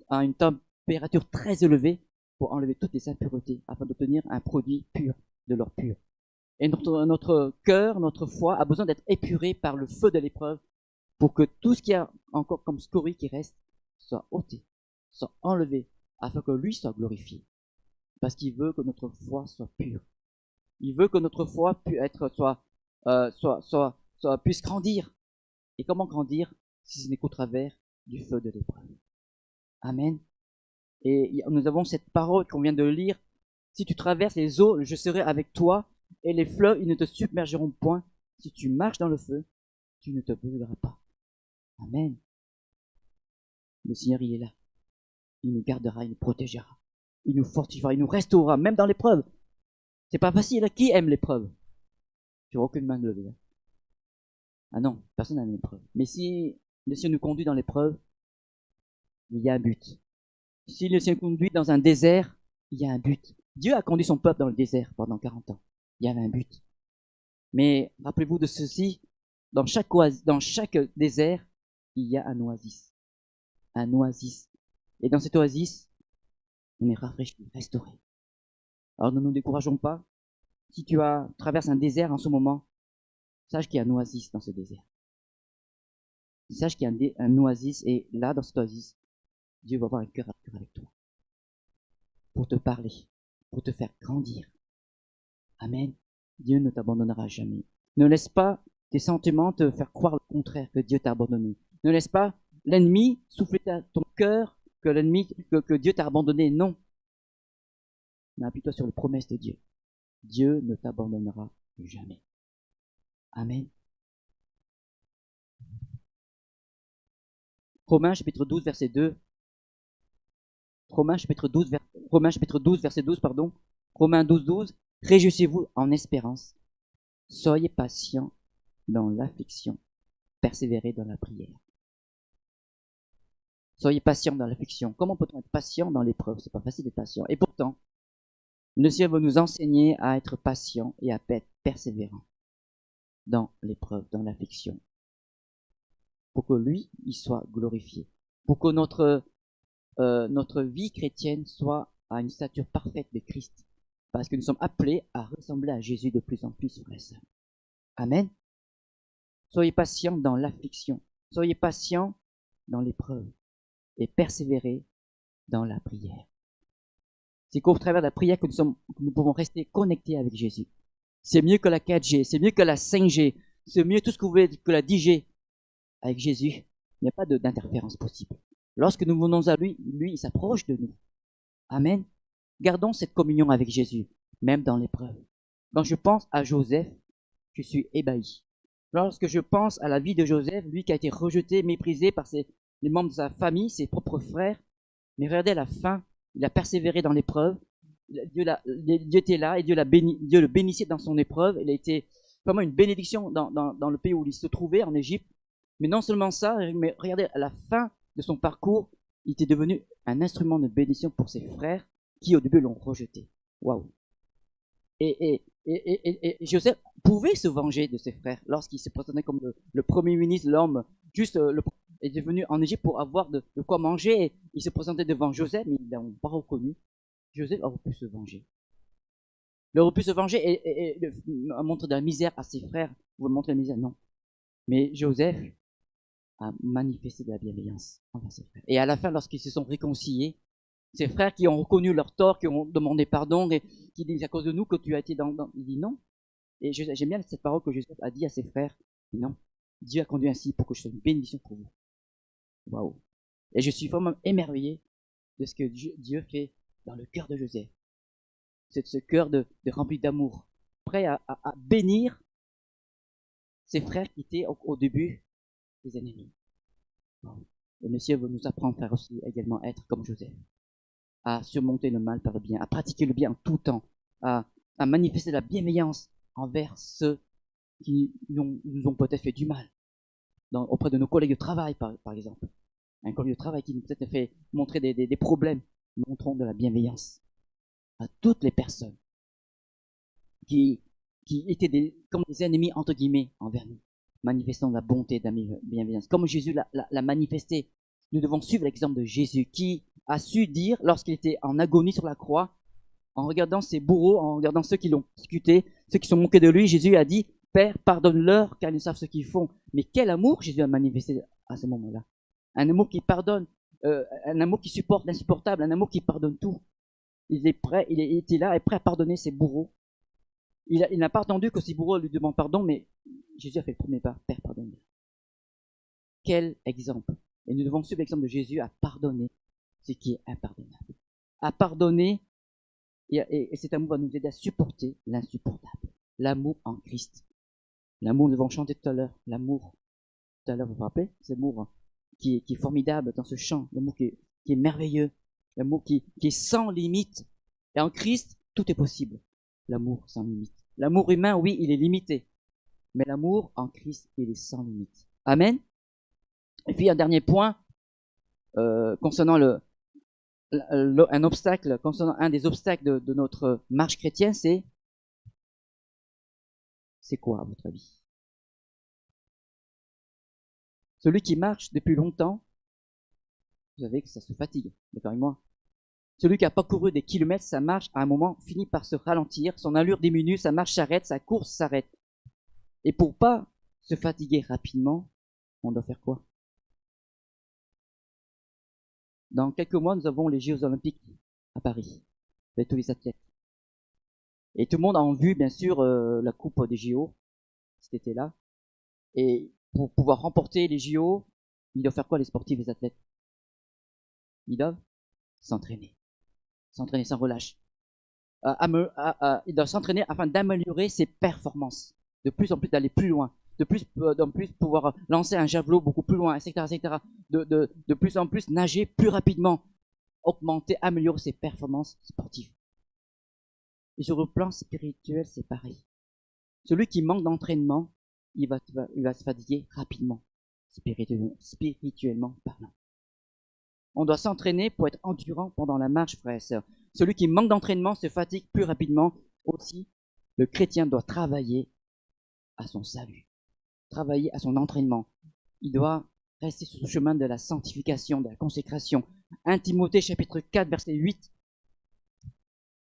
à une température très élevée pour enlever toutes les impuretés, afin d'obtenir un produit pur, de l'or pur. Et notre cœur, notre foi a besoin d'être épuré par le feu de l'épreuve pour que tout ce qu'il y a encore comme scorie qui reste soit ôté, soit enlevé, afin que lui soit glorifié. Parce qu'il veut que notre foi soit pure. Il veut que notre foi puisse grandir. Et comment grandir si ce n'est qu'au travers du feu de l'épreuve? Amen. Et nous avons cette parole qu'on vient de lire. Si tu traverses les eaux, je serai avec toi, et les fleuves, ils ne te submergeront point. Si tu marches dans le feu, tu ne te brûleras pas. Amen. Le Seigneur, il est là. Il nous gardera, il nous protégera. Il nous fortifiera, il nous restaurera, même dans l'épreuve. C'est pas facile. Qui aime l'épreuve? Je vois aucune main levée. Ah non, personne n'aime l'épreuve. Mais si le Seigneur nous conduit dans l'épreuve, il y a un but. Si le Seigneur nous conduit dans un désert, il y a un but. Dieu a conduit son peuple dans le désert pendant 40 ans. Il y avait un but. Mais rappelez-vous de ceci, Dans chaque désert, il y a un oasis. Un oasis. Et dans cet oasis, on est rafraîchi, restauré. Alors ne nous décourageons pas. Si tu traverses un désert en ce moment, sache qu'il y a un oasis dans ce désert. Sache qu'il y a un oasis, et là, dans cet oasis, Dieu va avoir un cœur à cœur avec toi. Pour te parler, pour te faire grandir. Amen. Dieu ne t'abandonnera jamais. Ne laisse pas tes sentiments te faire croire le contraire, que Dieu t'a abandonné. Ne laisse pas l'ennemi souffler ton cœur que Dieu t'a abandonné. Non. Mais appuie-toi sur les promesses de Dieu. Dieu ne t'abandonnera jamais. Amen. Romains chapitre 12, verset 2. Romains chapitre 12, verset 12, pardon. Romains 12, 12. Réjouissez-vous en espérance. Soyez patients dans l'affliction. Persévérez dans la prière. Soyez patients dans l'affliction. Comment peut-on être patient dans l'épreuve? C'est pas facile d'être patient. Et pourtant, le Seigneur veut nous enseigner à être patients et à être persévérants dans l'épreuve, dans l'affliction. Pour que lui, il soit glorifié. Pour que notre vie chrétienne soit à une stature parfaite de Christ. Parce que nous sommes appelés à ressembler à Jésus de plus en plus, frères et sœurs. Amen. Soyez patients dans l'affliction. Soyez patients dans l'épreuve. Et persévérez dans la prière. C'est qu'au travers de la prière que nous pouvons rester connectés avec Jésus. C'est mieux que la 4G, c'est mieux que la 5G, c'est mieux tout ce que vous voulez que la 10G. Avec Jésus, il n'y a pas d'interférence possible. Lorsque nous venons à lui, il s'approche de nous. Amen. Gardons cette communion avec Jésus, même dans l'épreuve. Quand je pense à Joseph, je suis ébahi. Lorsque je pense à la vie de Joseph, lui qui a été rejeté, méprisé par les membres de sa famille, ses propres frères, mais regardez à la fin, il a persévéré dans l'épreuve. Dieu était là et Dieu le bénissait dans son épreuve. Il a été vraiment une bénédiction dans le pays où il se trouvait, en Égypte. Mais non seulement ça, mais regardez, à la fin de son parcours, il était devenu un instrument de bénédiction pour ses frères qui, au début, l'ont rejeté. Waouh! Et Joseph pouvait se venger de ses frères lorsqu'il se présentait comme le premier ministre, l'homme juste est devenu en Égypte pour avoir de quoi manger. Et il se présentait devant Joseph, mais ils ne l'ont pas reconnu. Joseph aurait pu se venger. Il aurait pu se venger et montrer de la misère à ses frères. Vous montrer de la misère, non. Mais Joseph a manifesté de la bienveillance envers ses frères. Et à la fin, lorsqu'ils se sont réconciliés, ses frères qui ont reconnu leur tort, qui ont demandé pardon, et qui disent à cause de nous que tu as été Il dit non. Et j'aime bien cette parole que Joseph a dit à ses frères. Non. Dieu a conduit ainsi pour que je sois une bénédiction pour vous. Waouh. Et je suis vraiment émerveillé de ce que Dieu fait dans le cœur de Joseph. C'est ce cœur de rempli d'amour, prêt à bénir ses frères qui étaient au début des ennemis. Le Messie veut nous apprendre à faire aussi également être comme Joseph, à surmonter le mal par le bien, à pratiquer le bien en tout temps, à manifester la bienveillance envers ceux qui nous ont peut-être fait du mal, auprès de nos collègues de travail par exemple. Un collègue de travail qui nous peut-être fait montrer des problèmes, montrons de la bienveillance à toutes les personnes qui étaient comme des ennemis entre guillemets envers nous, manifestant la bonté de la bienveillance. Comme Jésus l'a manifesté, nous devons suivre l'exemple de Jésus qui a su dire, lorsqu'il était en agonie sur la croix, en regardant ses bourreaux, en regardant ceux qui l'ont persécuté, ceux qui sont moqués de lui, Jésus a dit, Père, pardonne-leur car ils ne savent ce qu'ils font. Mais quel amour Jésus a manifesté à ce moment-là. Un amour qui pardonne, un amour qui supporte l'insupportable, un amour qui pardonne tout. Il était là et prêt à pardonner ses bourreaux. Il n'a pas attendu que ses bourreaux lui demandent pardon, mais Jésus a fait le premier pas. Père, pardonne-leur. Quel exemple. Et nous devons suivre l'exemple de Jésus à pardonner ce qui est impardonnable. À pardonner, et cet amour va nous aider à supporter l'insupportable. L'amour en Christ. L'amour, nous devons chanter tout à l'heure. L'amour, tout à l'heure, vous vous rappelez? C'est l'amour qui est formidable dans ce chant. L'amour qui est merveilleux. L'amour qui est sans limite. Et en Christ, tout est possible. L'amour sans limite. L'amour humain, oui, il est limité. Mais l'amour en Christ, il est sans limite. Amen. Et puis un dernier point concernant concernant un des obstacles de notre marche chrétienne, c'est quoi à votre avis? Celui qui marche depuis longtemps, vous savez que ça se fatigue, d'accord avec moi? Celui qui a parcouru des kilomètres, sa marche à un moment finit par se ralentir, son allure diminue, sa marche s'arrête, sa course s'arrête. Et pour pas se fatiguer rapidement, on doit faire quoi? Dans quelques mois, nous avons les Jeux Olympiques à Paris, avec tous les athlètes. Et tout le monde a en vue, bien sûr, la coupe des JO, cet été-là. Et pour pouvoir remporter les JO, ils doivent faire quoi, les sportifs, les athlètes? Ils doivent s'entraîner. S'entraîner sans relâche. Ils doivent s'entraîner afin d'améliorer ses performances. De plus en plus, d'aller plus loin. De plus en plus pouvoir lancer un javelot beaucoup plus loin, etc., etc. De plus en plus nager plus rapidement. Augmenter, améliorer ses performances sportives. Et sur le plan spirituel, c'est pareil. Celui qui manque d'entraînement, il va se fatiguer rapidement, spirituellement parlant. On doit s'entraîner pour être endurant pendant la marche, frères et sœurs. Celui qui manque d'entraînement se fatigue plus rapidement. Aussi, le chrétien doit travailler à son salut, travailler à son entraînement. Il doit rester sur le chemin de la sanctification, de la consécration. 1 Timothée chapitre 4, verset 8.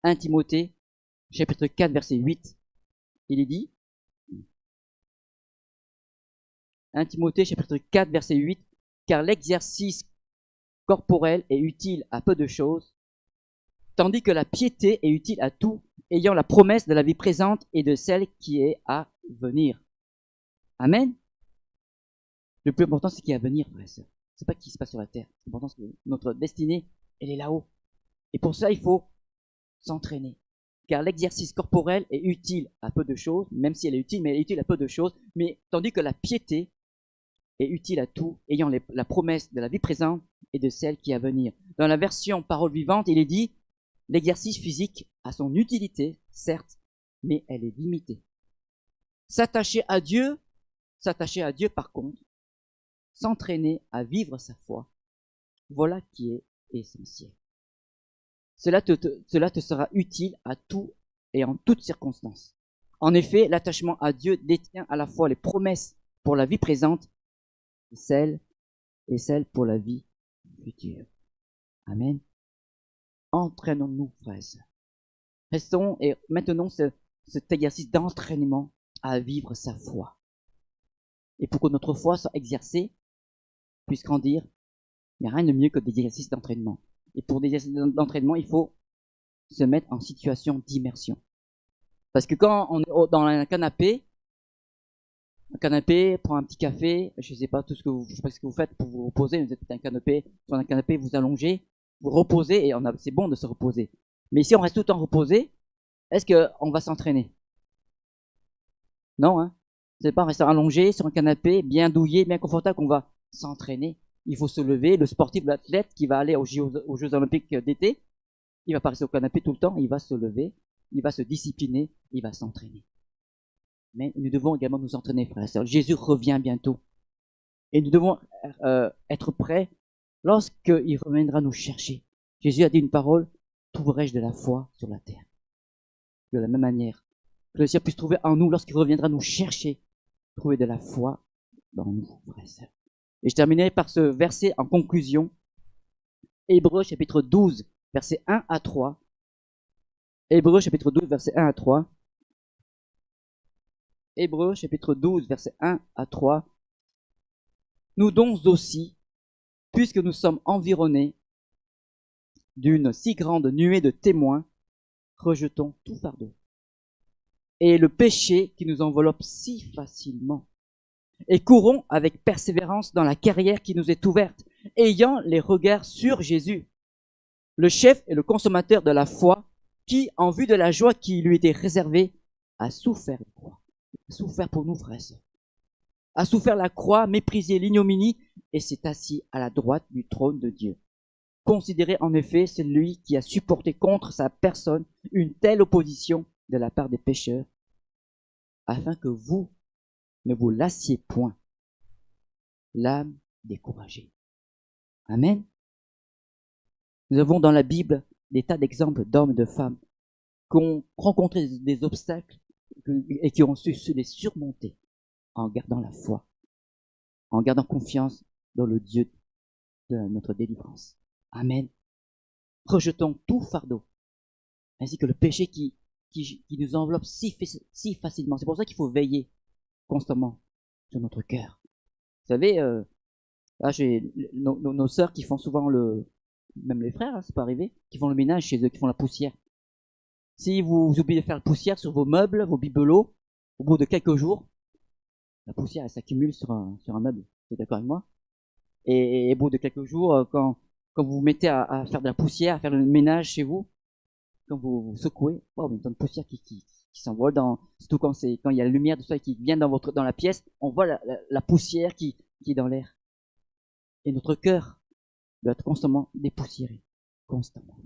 1 Timothée chapitre 4, verset 8. Il est dit, 1 Timothée chapitre 4, verset 8, car l'exercice corporel est utile à peu de choses, tandis que la piété est utile à tout, ayant la promesse de la vie présente et de celle qui est à venir. Amen. Le plus important, c'est ce qui est à venir, frère et sœur. C'est pas ce qui se passe sur la terre. L'important, c'est que notre destinée, elle est là-haut. Et pour ça, il faut s'entraîner. Car l'exercice corporel est utile à peu de choses, même si elle est utile, mais elle est utile à peu de choses, mais tandis que la piété est utile à tout, ayant la promesse de la vie présente et de celle qui est à venir. Dans la version parole vivante, il est dit, l'exercice physique a son utilité, certes, mais elle est limitée. S'attacher à Dieu par contre, s'entraîner à vivre sa foi, voilà qui est essentiel. Cela te sera utile à tout et en toutes circonstances. En effet, l'attachement à Dieu détient à la fois les promesses pour la vie présente et celles pour la vie future. Amen. Entraînons-nous, frères et sœurs. Restons et maintenons cet exercice d'entraînement à vivre sa foi. Et pour que notre foi soit exercée, puisse grandir, il n'y a rien de mieux que des exercices d'entraînement. Et pour des exercices d'entraînement, il faut se mettre en situation d'immersion. Parce que quand on est dans un canapé, prend un petit café, je sais pas ce que vous faites pour vous reposer, vous êtes sur un canapé, vous allongez, vous reposez, et c'est bon de se reposer. Mais si on reste tout le temps reposé, est-ce qu'on va s'entraîner? Non, hein? C'est pas rester allongé sur un canapé, bien douillet, bien confortable qu'on va s'entraîner. Il faut se lever. Le sportif, l'athlète qui va aller aux Jeux Olympiques d'été, il va pas rester au canapé tout le temps, il va se lever, il va se discipliner, il va s'entraîner. Mais nous devons également nous entraîner, frères et sœurs. Jésus revient bientôt. Et nous devons être prêts lorsqu'il reviendra nous chercher. Jésus a dit une parole, trouverai-je de la foi sur la terre? De la même manière, que le Seigneur puisse trouver en nous, lorsqu'il reviendra nous chercher, trouver de la foi dans nous, frères et sœurs. Et je terminerai par ce verset en conclusion. Hébreux chapitre 12, versets 1 à 3. Hébreux chapitre 12, versets 1 à 3. Hébreux chapitre 12, versets 1 à 3. Nous donc aussi, puisque nous sommes environnés d'une si grande nuée de témoins, rejetons tout fardeau et le péché qui nous enveloppe si facilement, et courons avec persévérance dans la carrière qui nous est ouverte, ayant les regards sur Jésus, le chef et le consommateur de la foi, qui, en vue de la joie qui lui était réservée, a souffert la croix. A souffert pour nous, frères et sœurs. A souffert la croix, méprisé l'ignominie, et s'est assis à la droite du trône de Dieu. Considérez en effet celui qui a supporté contre sa personne une telle opposition de la part des pécheurs, afin que vous ne vous lassiez point, l'âme découragée. Amen. Nous avons dans la Bible des tas d'exemples d'hommes et de femmes qui ont rencontré des obstacles et qui ont su les surmonter en gardant la foi. en gardant confiance dans le Dieu de notre délivrance. Amen. Rejetons tout fardeau, ainsi que le péché qui nous enveloppe si facilement. C'est pour ça qu'il faut veiller constamment sur notre cœur. Vous savez, là, j'ai nos sœurs qui font souvent même les frères, hein, c'est pas arrivé, qui font le ménage chez eux, qui font la poussière. Si vous oubliez de faire la poussière sur vos meubles, vos bibelots, au bout de quelques jours, la poussière elle s'accumule sur un meuble. Vous êtes d'accord avec moi? Et au bout de quelques jours, quand vous vous mettez à faire de la poussière, à faire le ménage chez vous, quand vous secouez, oh, il y a une poussière qui s'envole surtout quand il y a la lumière du soleil qui vient dans la pièce, on voit la poussière qui est dans l'air. Et notre cœur doit être constamment dépoussiéré. Constamment.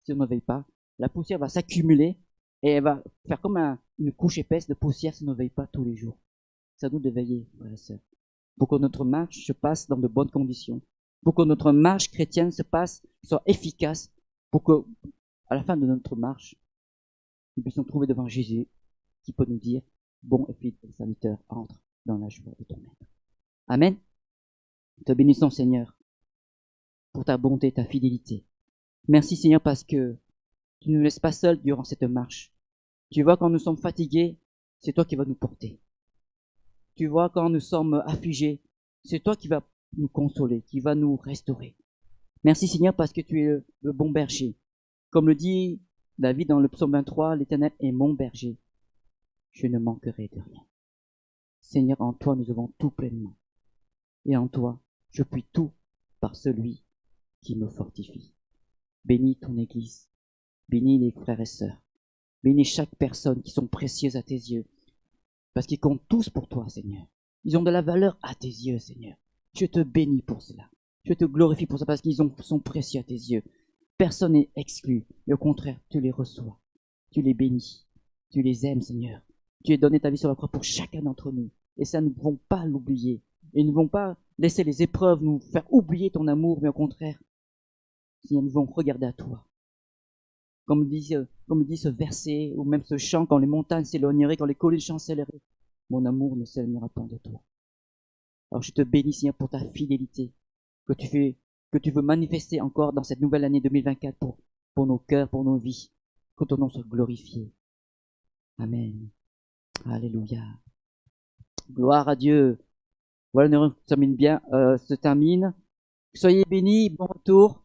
Si on ne veille pas, la poussière va s'accumuler et elle va faire comme une couche épaisse de poussière si on ne veille pas tous les jours. C'est à nous de veiller, frères et sœurs, pour que notre marche se passe dans de bonnes conditions, pour que notre marche chrétienne soit efficace, pour que, à la fin de notre marche, nous puissions trouver devant Jésus qui peut nous dire, bon et fidèle serviteur, entre dans la joie de ton maître. Amen. Te bénissons, Seigneur, pour ta bonté, ta fidélité. Merci, Seigneur, parce que tu ne nous laisses pas seuls durant cette marche. Tu vois, quand nous sommes fatigués, c'est toi qui vas nous porter. Tu vois, quand nous sommes affligés, c'est toi qui vas nous consoler, qui va nous restaurer. Merci, Seigneur, parce que tu es le bon berger. Comme le dit David dans le psaume 23, l'Éternel est mon berger. Je ne manquerai de rien. Seigneur, en toi, nous avons tout pleinement. Et en toi, je puis tout par celui qui me fortifie. Bénis ton Église. Bénis les frères et sœurs. Bénis chaque personne qui sont précieuses à tes yeux. Parce qu'ils comptent tous pour toi, Seigneur. Ils ont de la valeur à tes yeux, Seigneur. Je te bénis pour cela. Je te glorifie pour ça parce qu'ils sont précieux à tes yeux. Personne n'est exclu. Et au contraire, tu les reçois. Tu les bénis. Tu les aimes, Seigneur. Tu as donné ta vie sur la croix pour chacun d'entre nous. Et ça, nous ne pouvons pas l'oublier. Et nous ne pouvons pas laisser les épreuves nous faire oublier ton amour, mais au contraire, Seigneur, nous devons regarder à toi. Comme dit ce verset, ou même ce chant, quand les montagnes s'éloigneraient, quand les collines chancelleraient, mon amour ne s'éloignera pas de toi. Alors je te bénis, Seigneur, pour ta fidélité que tu veux manifester encore dans cette nouvelle année 2024 pour nos cœurs, pour nos vies. Que ton nom soit glorifié. Amen. Alléluia. Gloire à Dieu. Voilà, se termine bien, se termine. Soyez bénis, bon retour.